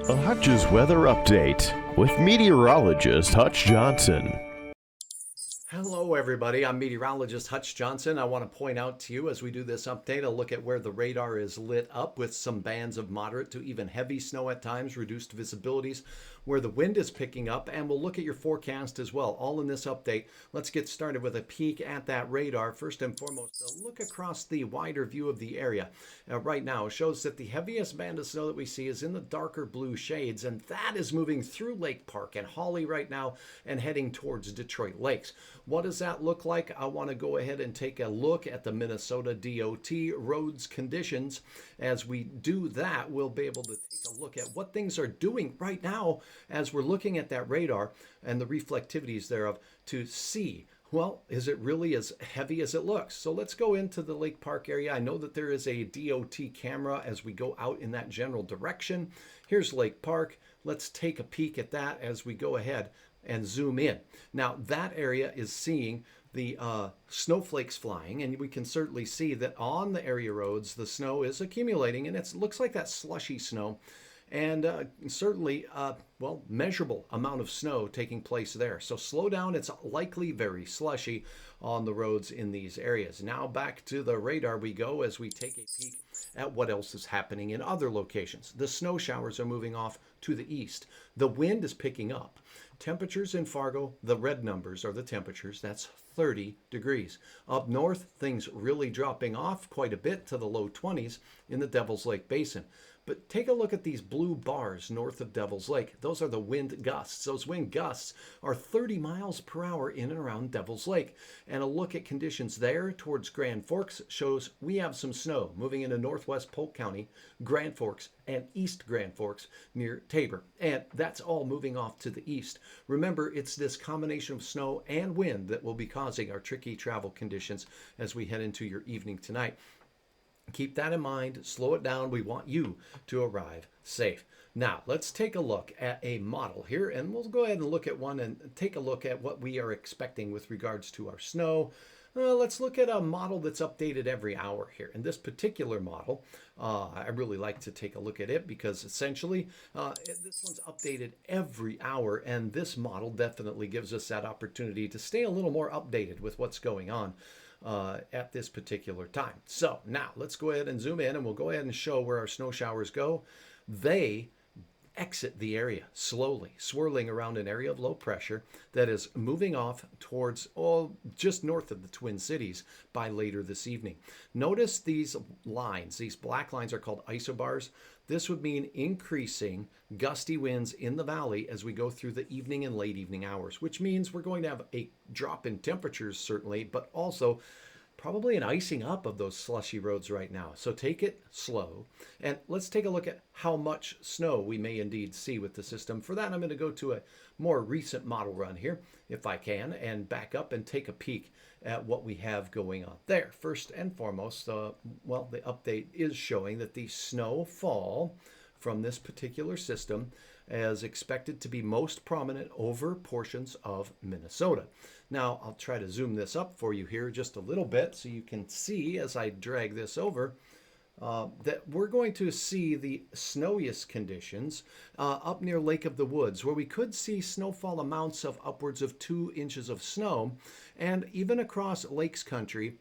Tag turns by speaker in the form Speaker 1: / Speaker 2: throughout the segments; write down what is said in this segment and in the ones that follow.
Speaker 1: A Hutch's weather update with meteorologist Hutch Johnson.
Speaker 2: Hello everybody, I'm meteorologist Hutch Johnson. I want to point out to you as we do this update, a look at where the radar is lit up with some bands of moderate to even heavy snow at times, reduced visibilities, where the wind is picking up, and we'll look at your forecast as well, all in this update. Let's get started with a peek at that radar. First and foremost, a look across the wider view of the area. Right now shows that the heaviest band of snow that we see is in the darker blue shades, and that is moving through Lake Park and Holly right now and heading towards Detroit Lakes. What does that look like? I want to go ahead and take a look at the Minnesota DOT roads conditions. As we do that, we'll be able to take a look at what things are doing right now as we're looking at that radar and the reflectivities thereof to see, well, is it really as heavy as it looks? So let's go into the Lake Park area. I know that there is a DOT camera as we go out in that general direction. Here's Lake Park. Let's take a peek at that as we go ahead and zoom in. Now that area is seeing the snowflakes flying, and we can certainly see that on the area roads the snow is accumulating, and it looks like that slushy snow, and certainly well, measurable amount of snow taking place there. So slow down, it's likely very slushy on the roads in these areas. Now back to the radar we go as we take a peek at what else is happening in other locations. The snow showers are moving off to the east. The wind is picking up. Temperatures in Fargo, the red numbers are the temperatures, that's 30 degrees. Up north, things really dropping off quite a bit to the low 20s in the Devil's Lake Basin. But take a look at these blue bars north of Devil's Lake. Those are the wind gusts. Those wind gusts are 30 miles per hour in and around Devil's Lake. And a look at conditions there towards Grand Forks shows we have some snow moving into northwest Polk County, Grand Forks, and East Grand Forks near Tabor. And that's all moving off to the east. Remember, it's this combination of snow and wind that will be causing our tricky travel conditions as we head into your evening tonight. Keep that in mind, slow it down. We want you to arrive safe. Now, let's take a look at a model here, and we'll go ahead and look at one and take a look at what we are expecting with regards to our snow. Let's look at a model that's updated every hour here. And this particular model, I really like to take a look at it because essentially this one's updated every hour, and this model definitely gives us that opportunity to stay a little more updated with what's going on at this particular time. So now let's go ahead and zoom in, and we'll go ahead and show where our snow showers go. They exit the area slowly, swirling around an area of low pressure that is moving off towards just north of the Twin Cities by later this evening. Notice these lines, these black lines are called isobars. This would mean increasing gusty winds in the valley as we go through the evening and late evening hours, which means we're going to have a drop in temperatures certainly, but also probably an icing up of those slushy roads right now. So take it slow, and let's take a look at how much snow we may indeed see with the system. For that, I'm going to go to a more recent model run here, if I can, and back up and take a peek at what we have going on there. First and foremost, well, the update is showing that the snowfall from this particular system is expected to be most prominent over portions of Minnesota. Now, I'll try to zoom this up for you here just a little bit so you can see as I drag this over that we're going to see the snowiest conditions up near Lake of the Woods, where we could see snowfall amounts of upwards of 2 inches of snow, and even across Lakes Country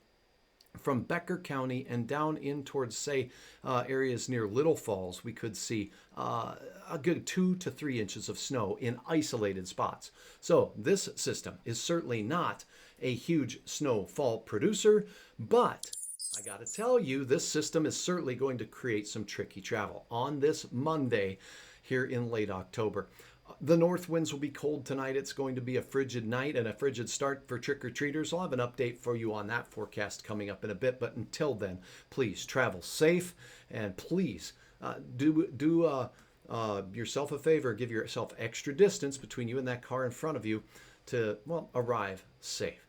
Speaker 2: from Becker County and down in towards, say, areas near Little Falls, we could see a good 2 to 3 inches of snow in isolated spots. So this system is certainly not a huge snowfall producer, but I got to tell you, this system is certainly going to create some tricky travel on this Monday here in late October. The north winds will be cold tonight. It's going to be a frigid night and a frigid start for trick-or-treaters. I'll have an update for you on that forecast coming up in a bit. But until then, please travel safe, and please do yourself a favor. Give yourself extra distance between you and that car in front of you to, well, arrive safe.